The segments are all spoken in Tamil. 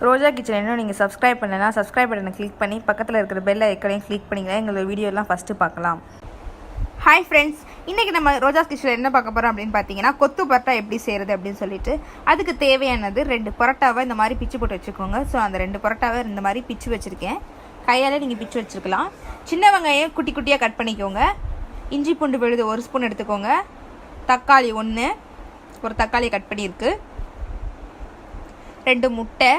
ரோஜா கிச்சன் இன்னும் நீங்கள் சப்ஸ்கிரைப் பண்ணலைன்னா சப்ஸ்கிரைப் பட்டனை கிளிக் பண்ணி பக்கத்தில் இருக்கிற பெல் ஐக்கனையும் கிளிக் பண்ணிங்கன்னா எங்களோட வீடியோலாம் ஃபஸ்ட்டு பார்க்கலாம். ஹாய் ஃப்ரெண்ட்ஸ், இன்றைக்கி நம்ம ரோஜா கிச்சனில் என்ன பார்க்க போகிறோம் அப்படின்னு பார்த்தீங்கன்னா, கொத்து பரோட்டா எப்படி செய்கிறது அப்படின்னு சொல்லிட்டு அதுக்கு தேவையானது 2 பரோட்டாவை இந்த மாதிரி பிச்சு போட்டு வச்சுக்கோங்க. ஸோ அந்த 2 பரோட்டாவை இந்த மாதிரி பிச்சு வச்சுருக்கேன். கையால் நீங்கள் பிச்சு வச்சுருக்கலாம். சின்ன வெங்காயம் குட்டி குட்டியாக கட் பண்ணிக்கோங்க. இஞ்சி பூண்டு விழுது 1 ஸ்பூன் எடுத்துக்கோங்க. தக்காளி 1, ஒரு தக்காளி கட் பண்ணியிருக்கு. 2 முட்டை,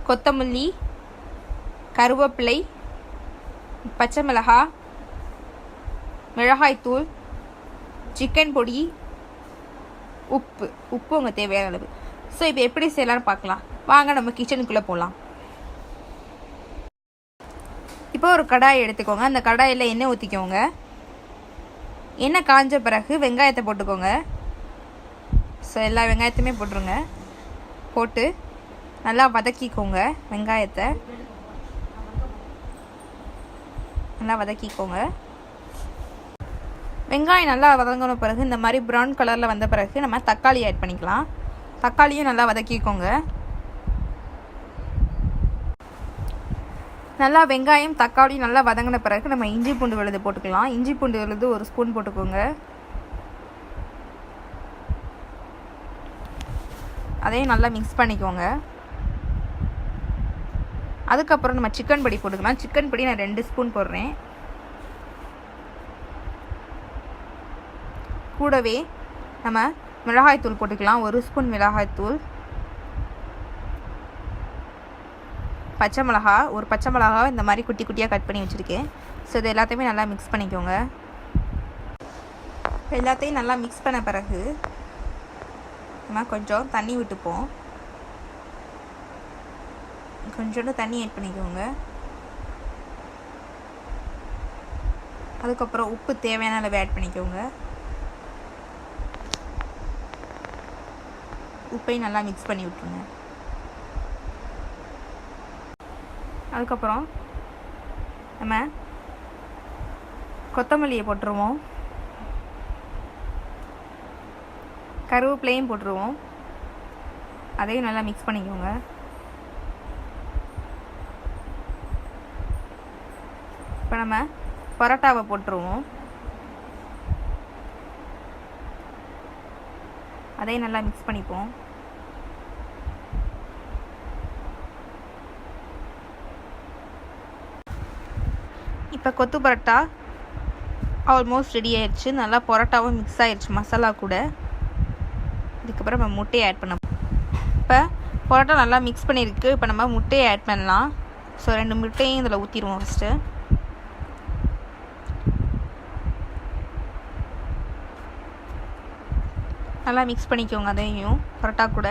கொத்தமல்லி, கருவேப்பிலை, பச்சை மிளகாய், மிளகாய்த்தூள், சிக்கன் பொடி, உப்பு உங்கள் தேவையான அளவு. ஸோ இப்போ எப்படி செய்யலாம்னு பார்க்கலாம். வாங்க நம்ம கிச்சனுக்குள்ளே போகலாம். இப்போ ஒரு கடாய் எடுத்துக்கோங்க. அந்த கடாயில் எண்ணெய் ஊற்றிக்கோங்க. எண்ணெய் காஞ்ச பிறகு வெங்காயத்தை போட்டுக்கோங்க. ஸோ எல்லா வெங்காயத்தையுமே போட்டுருங்க. போட்டு நல்லா வதக்கிக்கோங்க. வெங்காயத்தை நல்லா வதக்கிக்கோங்க. வெங்காயம் நல்லா வதங்கின பிறகு இந்த மாதிரி ப்ரௌன் கலரில் வந்த பிறகு நம்ம தக்காளி ஆட் பண்ணிக்கலாம். தக்காளியும் நல்லா வதக்கிக்கோங்க. நல்லா வெங்காயம் தக்காளி நல்லா வதங்கின பிறகு நம்ம இஞ்சி பூண்டு விழுது போட்டுக்கலாம். இஞ்சி பூண்டு விழுது 1 ஸ்பூன் போட்டுக்கோங்க. அதையும் நல்லா மிக்ஸ் பண்ணிக்கோங்க. அதுக்கப்புறம் நம்ம சிக்கன் பொடி போட்டுக்கலாம். சிக்கன் பொடி நான் 2 ஸ்பூன் போடுறேன். கூடவே நம்ம மிளகாய்த்தூள் போட்டுக்கலாம். 1 ஸ்பூன் மிளகாய்த்தூள். பச்சை மிளகாய், ஒரு பச்சை மிளகாய் இந்த மாதிரி குட்டி குட்டியாக கட் பண்ணி வச்சுருக்கேன். ஸோ இது எல்லாத்தையுமே நல்லா மிக்ஸ் பண்ணிக்கோங்க. எல்லாத்தையும் நல்லா மிக்ஸ் பண்ண பிறகு நம்ம கொஞ்சம் தண்ணி விட்டுப்போம். கொஞ்சோண்டு தண்ணி ஆட் பண்ணிக்கோங்க. அதுக்கப்புறம் உப்பு தேவையான அளவு ஆட் பண்ணிக்கோங்க. உப்பையும் நல்லா மிக்ஸ் பண்ணி விட்டுருங்க. அதுக்கப்புறம் நம்ம கொத்தமல்லியை போட்டுருவோம். கருவேப்பிலையும் போட்டுருவோம். அதையும் நல்லா மிக்ஸ் பண்ணிக்கோங்க. இப்போ நம்ம பரோட்டாவை போட்டுருவோம். அதையும் நல்லா மிக்ஸ் பண்ணிப்போம். இப்போ கொத்து பரோட்டா ஆல்மோஸ்ட் ரெடி ஆயிடுச்சு. நல்லா பரோட்டாவும் மிக்ஸ் ஆயிடுச்சு மசாலா கூட. இதுக்கப்புறம் நம்ம முட்டையை ஆட் பண்ண. இப்போ பரோட்டா நல்லா மிக்ஸ் பண்ணியிருக்கு. இப்போ நம்ம முட்டையை ஆட் பண்ணலாம். ஸோ 2 முட்டையும் இதில் ஊற்றிடுவோம். ஃபஸ்ட்டு நல்லா மிக்ஸ் பண்ணிக்கோங்க அதையும் பரோட்டா கூட.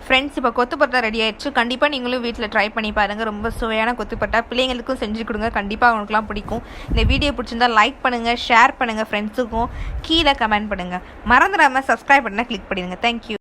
ஃப்ரெண்ட்ஸ், இப்போ கொத்து பரோட்டா ரெடி ஆயிடுச்சு. கண்டிப்பாக நீங்களும் வீட்டில் ட்ரை பண்ணி பாருங்கள். ரொம்ப சுவையான கொத்து பரோட்டா பிள்ளைங்களுக்கும் செஞ்சு கொடுங்க. கண்டிப்பாக அவங்களுக்குலாம் பிடிக்கும். இந்த வீடியோ பிடிச்சிருந்தா லைக் பண்ணுங்கள், ஷேர் பண்ணுங்கள், ஃப்ரெண்ட்ஸுக்கும் கீழே கமெண்ட் பண்ணுங்கள். மறந்துடாமல் சப்ஸ்கிரைப் பண்ணால் கிளிக் பண்ணிடுங்க. தேங்க்யூ.